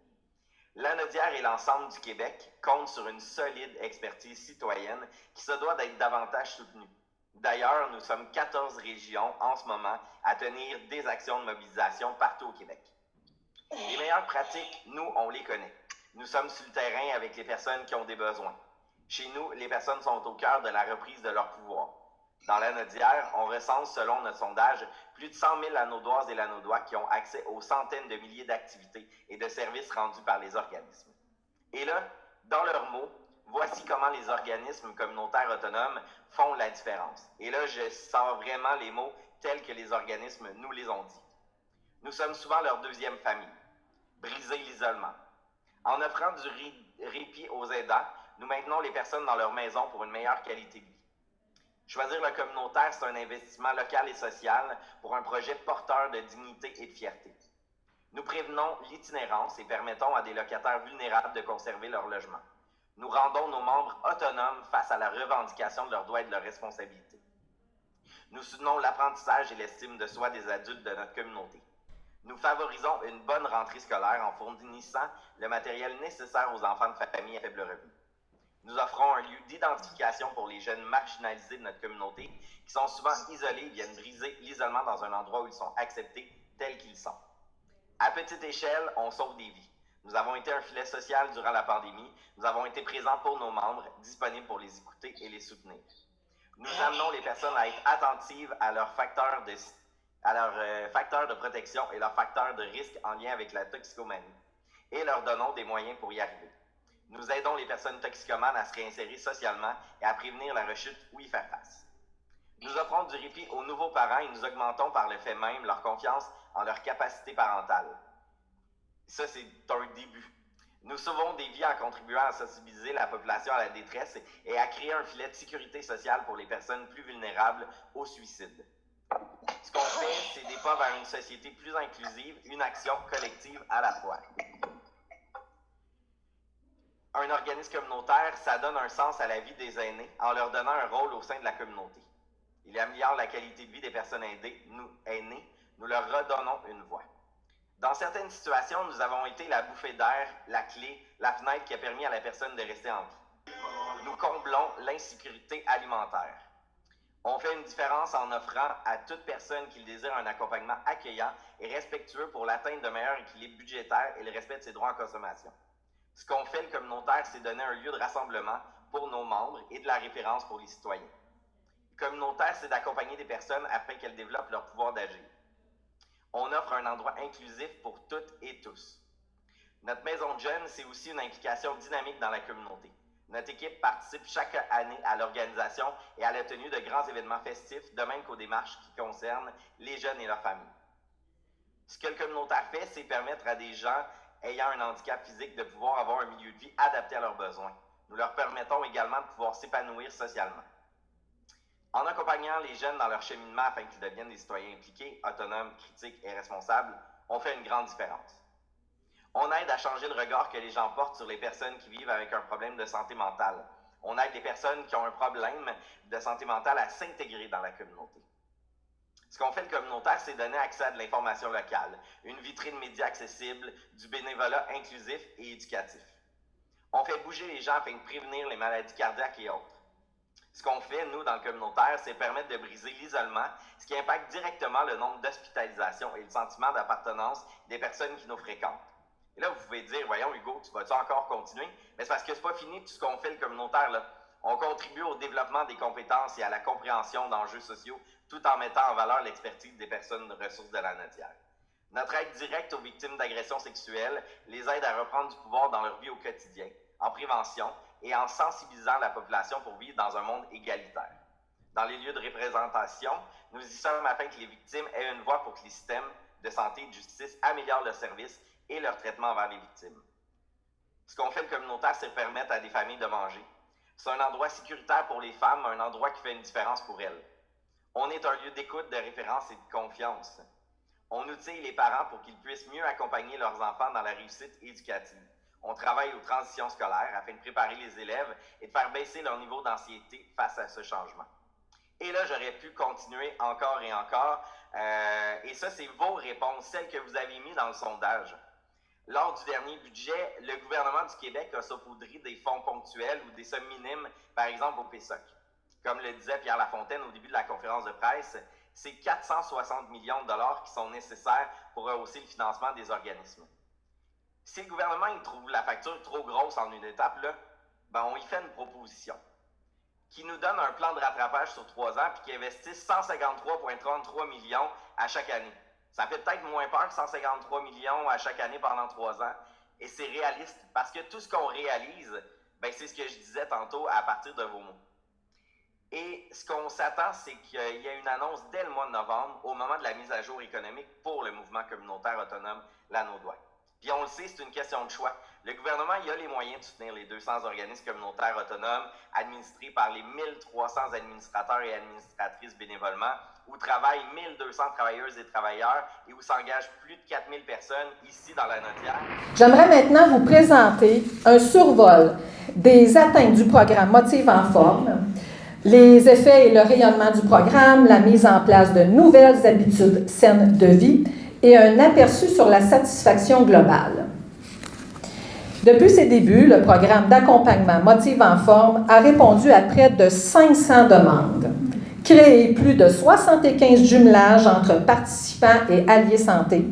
L'ANODIAR et l'ensemble du Québec comptent sur une solide expertise citoyenne qui se doit d'être davantage soutenue. D'ailleurs, nous sommes 14 régions en ce moment à tenir des actions de mobilisation partout au Québec. Les meilleures pratiques, nous, on les connaît. Nous sommes sur le terrain avec les personnes qui ont des besoins. Chez nous, les personnes sont au cœur de la reprise de leur pouvoir. Dans l'ANODIAR, on recense, selon notre sondage, plus de 100 000 Anaudoises et Lanaudois qui ont accès aux centaines de milliers d'activités et de services rendus par les organismes. Et là, dans leurs mots, voici comment les organismes communautaires autonomes font la différence. Et là, je sors vraiment les mots tels que les organismes nous les ont dit. Nous sommes souvent leur deuxième famille. Briser l'isolement. En offrant du répit aux aidants, nous maintenons les personnes dans leur maison pour une meilleure qualité de vie. Choisir le communautaire, c'est un investissement local et social pour un projet porteur de dignité et de fierté. Nous prévenons l'itinérance et permettons à des locataires vulnérables de conserver leur logement. Nous rendons nos membres autonomes face à la revendication de leurs droits et de leurs responsabilités. Nous soutenons l'apprentissage et l'estime de soi des adultes de notre communauté. Nous favorisons une bonne rentrée scolaire en fournissant le matériel nécessaire aux enfants de familles à faible revenu. Nous offrons un lieu d'identification pour les jeunes marginalisés de notre communauté qui sont souvent isolés et viennent briser l'isolement dans un endroit où ils sont acceptés tels qu'ils sont. À petite échelle, on sauve des vies. Nous avons été un filet social durant la pandémie. Nous avons été présents pour nos membres, disponibles pour les écouter et les soutenir. Nous amenons les personnes à être attentives à leurs facteurs de protection et leurs facteurs de risque en lien avec la toxicomanie et leur donnons des moyens pour y arriver. Nous aidons les personnes toxicomanes à se réinsérer socialement et à prévenir la rechute ou y faire face. Nous offrons du répit aux nouveaux parents et nous augmentons par le fait même leur confiance en leur capacité parentale. Ça, c'est un début. Nous sauvons des vies en contribuant à sensibiliser la population à la détresse et à créer un filet de sécurité sociale pour les personnes plus vulnérables au suicide. Ce qu'on fait, c'est des pas vers une société plus inclusive, une action collective à la fois. Un organisme communautaire, ça donne un sens à la vie des aînés en leur donnant un rôle au sein de la communauté. Il améliore la qualité de vie des personnes aînées, nous leur redonnons une voix. Dans certaines situations, nous avons été la bouffée d'air, la clé, la fenêtre qui a permis à la personne de rester en vie. Nous comblons l'insécurité alimentaire. On fait une différence en offrant à toute personne qui désire un accompagnement accueillant et respectueux pour l'atteinte d'un meilleur équilibre budgétaire et le respect de ses droits en consommation. Ce qu'on fait, le communautaire, c'est donner un lieu de rassemblement pour nos membres et de la référence pour les citoyens. Le communautaire, c'est d'accompagner des personnes afin qu'elles développent leur pouvoir d'agir. On offre un endroit inclusif pour toutes et tous. Notre maison de jeunes, c'est aussi une implication dynamique dans la communauté. Notre équipe participe chaque année à l'organisation et à la tenue de grands événements festifs, de même qu'aux démarches qui concernent les jeunes et leurs familles. Ce que le communautaire fait, c'est permettre à des gens ayant un handicap physique de pouvoir avoir un milieu de vie adapté à leurs besoins. Nous leur permettons également de pouvoir s'épanouir socialement. En accompagnant les jeunes dans leur cheminement afin qu'ils deviennent des citoyens impliqués, autonomes, critiques et responsables, on fait une grande différence. On aide à changer le regard que les gens portent sur les personnes qui vivent avec un problème de santé mentale. On aide les personnes qui ont un problème de santé mentale à s'intégrer dans la communauté. Ce qu'on fait le communautaire, c'est donner accès à de l'information locale, une vitrine média accessible, du bénévolat inclusif et éducatif. On fait bouger les gens afin de prévenir les maladies cardiaques et autres. Ce qu'on fait, nous, dans le communautaire, c'est permettre de briser l'isolement, ce qui impacte directement le nombre d'hospitalisations et le sentiment d'appartenance des personnes qui nous fréquentent. Et là, vous pouvez dire, voyons Hugo, tu vas-tu encore continuer? Mais c'est parce que c'est pas fini tout ce qu'on fait le communautaire, là. On contribue au développement des compétences et à la compréhension d'enjeux sociaux, tout en mettant en valeur l'expertise des personnes de ressources de la Nodière. Notre aide directe aux victimes d'agressions sexuelles les aide à reprendre du pouvoir dans leur vie au quotidien, en prévention et en sensibilisant la population pour vivre dans un monde égalitaire. Dans les lieux de représentation, nous y sommes afin que les victimes aient une voix pour que les systèmes de santé et de justice améliorent le service et leur traitement envers les victimes. Ce qu'on fait le communautaire, c'est permettre à des familles de manger. C'est un endroit sécuritaire pour les femmes, un endroit qui fait une différence pour elles. On est un lieu d'écoute, de référence et de confiance. On outille les parents pour qu'ils puissent mieux accompagner leurs enfants dans la réussite éducative. On travaille aux transitions scolaires afin de préparer les élèves et de faire baisser leur niveau d'anxiété face à ce changement. Et là, j'aurais pu continuer encore et encore. Et ça, c'est vos réponses, celles que vous avez mises dans le sondage. Lors du dernier budget, le gouvernement du Québec a saupoudré des fonds ponctuels ou des sommes minimes, par exemple au PSOC. Comme le disait Pierre Lafontaine au début de la conférence de presse, c'est 460 millions de dollars qui sont nécessaires pour rehausser le financement des organismes. Si le gouvernement il trouve la facture trop grosse en une étape, là, ben on y fait une proposition qui nous donne un plan de rattrapage sur 3 ans puis qui investisse 153,33 millions à chaque année. Ça fait peut-être moins peur que 153 millions à chaque année pendant 3 ans. Et c'est réaliste parce que tout ce qu'on réalise, ben c'est ce que je disais tantôt à partir de vos mots. Et ce qu'on s'attend, c'est qu'il y ait une annonce dès le mois de novembre, au moment de la mise à jour économique pour le mouvement communautaire autonome La Naudoise. Puis on le sait, c'est une question de choix. Le gouvernement, il a les moyens de soutenir les 200 organismes communautaires autonomes administrés par les 1300 administrateurs et administratrices bénévolement, où travaillent 1200 travailleuses et travailleurs et où s'engagent plus de 4000 personnes ici dans la Nodière. J'aimerais maintenant vous présenter un survol des atteintes du programme Motive en forme, les effets et le rayonnement du programme, la mise en place de nouvelles habitudes saines de vie et un aperçu sur la satisfaction globale. Depuis ses débuts, le programme d'accompagnement Motive en forme a répondu à près de 500 demandes, créé plus de 75 jumelages entre participants et alliés santé,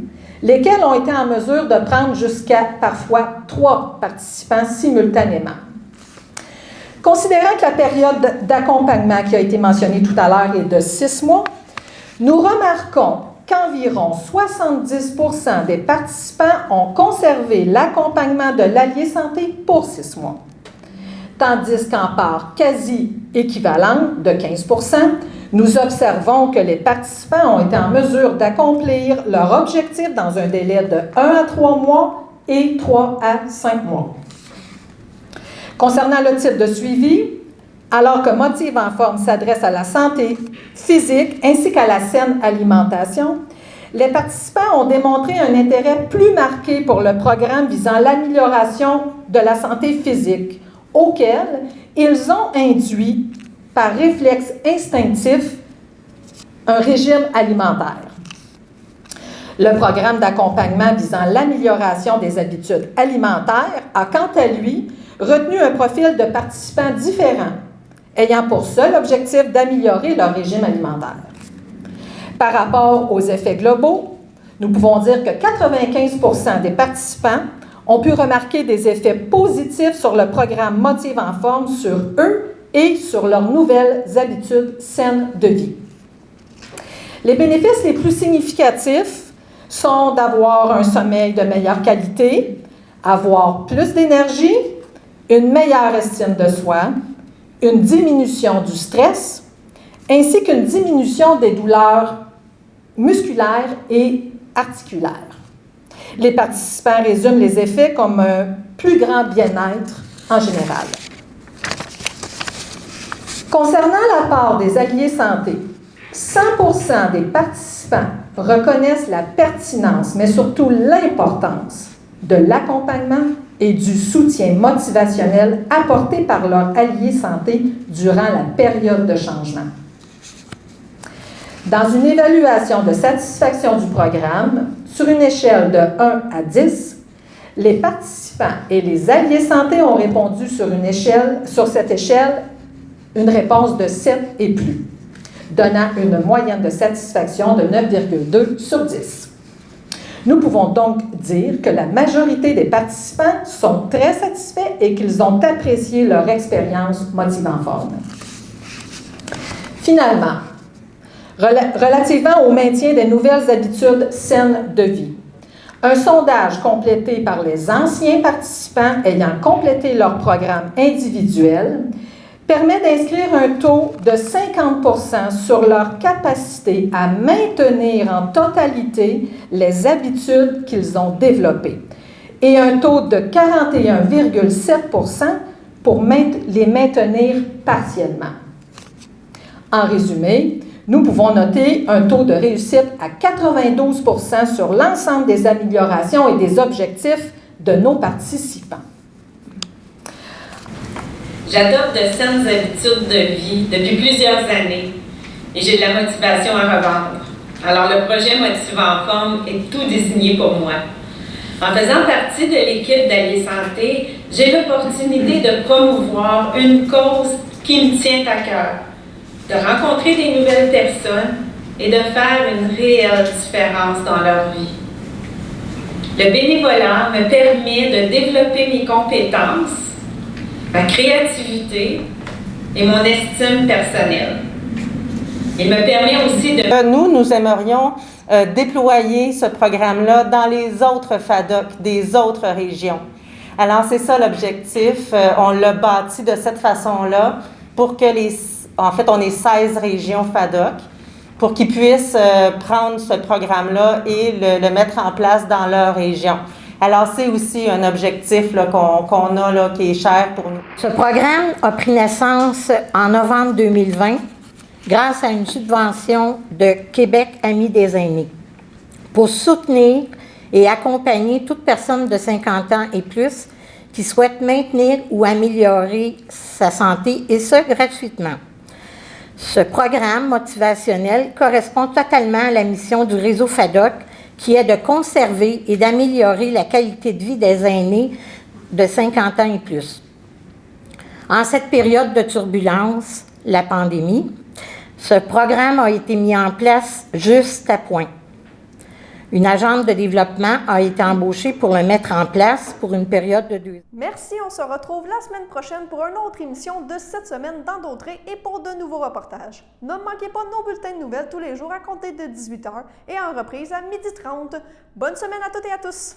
lesquels ont été en mesure de prendre jusqu'à parfois 3 participants simultanément. Considérant que la période d'accompagnement qui a été mentionnée tout à l'heure est de 6 mois, nous remarquons qu'environ 70% des participants ont conservé l'accompagnement de l'allié santé pour 6 mois, tandis qu'en part quasi équivalente de 15%, nous observons que les participants ont été en mesure d'accomplir leur objectif dans un délai de 1 à 3 mois et 3 à 5 mois. Concernant le type de suivi, alors que Motive en forme s'adresse à la santé physique ainsi qu'à la saine alimentation, les participants ont démontré un intérêt plus marqué pour le programme visant l'amélioration de la santé physique, auquel ils ont induit, par réflexe instinctif, un régime alimentaire. Le programme d'accompagnement visant l'amélioration des habitudes alimentaires a, quant à lui, retenu un profil de participants différents, ayant pour seul objectif d'améliorer leur régime alimentaire. Par rapport aux effets globaux, nous pouvons dire que 95% des participants ont pu remarquer des effets positifs sur le programme Motive en forme sur eux et sur leurs nouvelles habitudes saines de vie. Les bénéfices les plus significatifs sont d'avoir un sommeil de meilleure qualité, avoir plus d'énergie, une meilleure estime de soi, une diminution du stress, ainsi qu'une diminution des douleurs musculaires et articulaires. Les participants résument les effets comme un plus grand bien-être en général. Concernant la part des alliés santé, 100% des participants reconnaissent la pertinence, mais surtout l'importance de l'accompagnement et du soutien motivationnel apporté par leurs alliés santé durant la période de changement. Dans une évaluation de satisfaction du programme, sur une échelle de 1 à 10, les participants et les alliés santé ont répondu sur cette échelle une réponse de 7 et plus, donnant une moyenne de satisfaction de 9,2 sur 10. Nous pouvons donc dire que la majorité des participants sont très satisfaits et qu'ils ont apprécié leur expérience Motive en forme. Finalement, relativement au maintien des nouvelles habitudes saines de vie, un sondage complété par les anciens participants ayant complété leur programme individuel permet d'inscrire un taux de 50% sur leur capacité à maintenir en totalité les habitudes qu'ils ont développées et un taux de 41,7% pour les maintenir partiellement. En résumé, nous pouvons noter un taux de réussite à 92% sur l'ensemble des améliorations et des objectifs de nos participants. J'adopte de saines habitudes de vie depuis plusieurs années et j'ai de la motivation à revendre. Alors le projet Motive en forme est tout désigné pour moi. En faisant partie de l'équipe d'Alliés Santé, j'ai l'opportunité de promouvoir une cause qui me tient à cœur, de rencontrer des nouvelles personnes et de faire une réelle différence dans leur vie. Le bénévolat me permet de développer mes compétences, ma créativité et mon estime personnelle. Il me permet aussi de... Nous aimerions déployer ce programme-là dans les autres FADOC des autres régions. Alors, c'est ça l'objectif. On l'a bâti de cette façon-là pour que en fait, on est 16 régions FADOC, pour qu'ils puissent prendre ce programme-là et le mettre en place dans leur région. Alors, c'est aussi un objectif qu'on a là, qui est cher pour nous. Ce programme a pris naissance en novembre 2020 grâce à une subvention de Québec Amis des aînés pour soutenir et accompagner toute personne de 50 ans et plus qui souhaite maintenir ou améliorer sa santé, et ce, gratuitement. Ce programme motivationnel correspond totalement à la mission du réseau FADOC, qui est de conserver et d'améliorer la qualité de vie des aînés de 50 ans et plus. En cette période de turbulence, la pandémie, ce programme a été mis en place juste à point. Une agente de développement a été embauchée pour le mettre en place pour une période de 2 ans. Merci, on se retrouve la semaine prochaine pour une autre émission de cette semaine dans Dautré et pour de nouveaux reportages. Ne manquez pas nos bulletins de nouvelles tous les jours à compter de 18h et en reprise à 12h30. Bonne semaine à toutes et à tous!